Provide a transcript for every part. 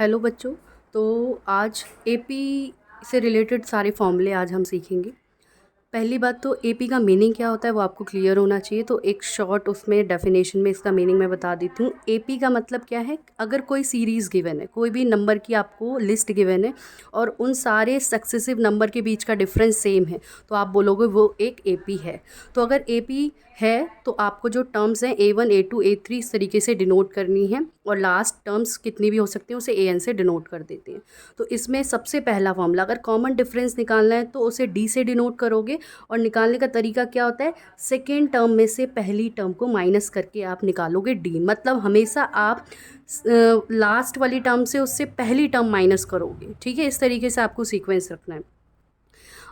Hello बच्चों। तो आज एपी से रिलेटेड सारे फॉर्मूले आज हम सीखेंगे। पहली बात तो एपी का मीनिंग क्या होता है वो आपको क्लियर होना चाहिए। तो एक शॉर्ट उसमें डेफिनेशन में इसका मीनिंग मैं बता देती हूँ। एपी का मतलब क्या है, अगर कोई सीरीज़ गिवन है, कोई भी नंबर की आपको लिस्ट गिवन है और उन सारे सक्सेसिव नंबर के बीच का डिफरेंस सेम है तो आप बोलोगे वो एक एपी है। तो अगर एपी है तो आपको जो टर्म्स हैं A1 A2 A3 इस तरीके से डिनोट करनी है और लास्ट टर्म्स कितनी भी हो सकती हैं उसे AN से डिनोट कर देते हैं। तो इसमें सबसे पहला फॉर्मूला, अगर कॉमन डिफरेंस निकालना है तो उसे D से डिनोट करोगे और निकालने का तरीका क्या होता है, सेकेंड टर्म में से पहली टर्म को माइनस करके आप निकालोगे D। मतलब हमेशा आप लास्ट वाली टर्म से उससे पहली टर्म माइनस करोगे। ठीक है, इस तरीके से आपको सीक्वेंस रखना है।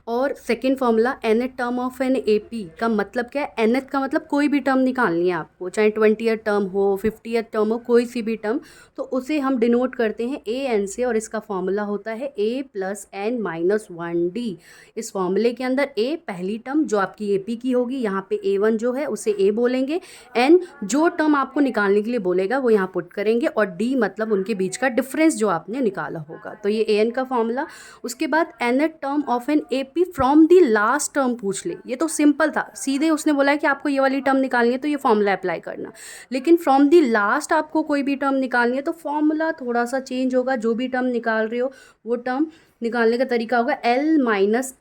और second formula nth term of an AP का मतलब क्या है, nth का मतलब कोई भी टर्म निकालनी है आपको, चाहे 20th टर्म हो 50th टर्म हो, कोई सी भी टर्म, तो उसे हम डिनोट करते हैं an से और इसका फॉर्मूला होता है a + n-1d। इस फॉर्मूले के अंदर a पहली टर्म जो आपकी एपी की होगी, यहाँ पे a1 जो है उसे a बोलेंगे, n जो टर्म आपको निकालने के लिए बोलेगा वो यहाँ पुट करेंगे और d मतलब उनके बीच का डिफरेंस जो आपने निकाला होगा। तो ये an का फॉर्मूला। उसके बाद nth term of an AP from the last term पूछ ले। ये तो सिंपल था, सीधे उसने बोला है कि आपको ये वाली टर्म निकालनी है तो ये फॉर्मूला अप्लाई करना। लेकिन फ्रॉम दी लास्ट आपको कोई भी टर्म निकालनी है तो फॉर्मूला थोड़ा सा चेंज होगा। जो भी टर्म निकाल रहे हो वो टर्म निकालने का तरीका होगा L -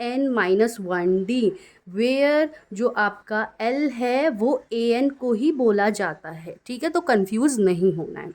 n-1d, वेयर जो आपका L है वो AN को ही बोला जाता है। ठीक है, तो कंफ्यूज नहीं होना है।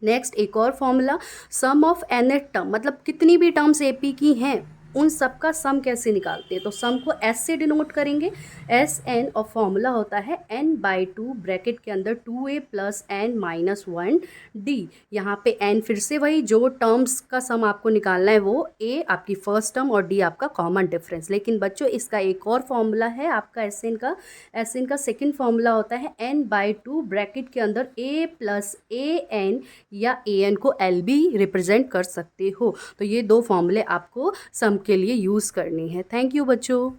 नेक्स्ट एक और formula, sum of nth term, मतलब कितनी भी टर्म्स एपी की हैं उन सब का सम कैसे निकालते हैं। तो सम को s से डिनोट करेंगे, Sn, और फॉर्मूला होता है n/2 ब्रैकेट के अंदर 2a + n-1d। यहाँ पे n फिर से वही जो टर्म्स का सम आपको निकालना है वो a आपकी फर्स्ट टर्म और d आपका कॉमन डिफरेंस। लेकिन बच्चों इसका एक और फॉर्मूला है आपका Sn का सेकेंड फॉर्मूला होता है n/2 ब्रैकेट के अंदर a + an, या an को l भी रिप्रेजेंट कर सकते हो। तो ये दो फॉर्मूले आपको सम के लिए यूज़ करनी है। थैंक यू बच्चों।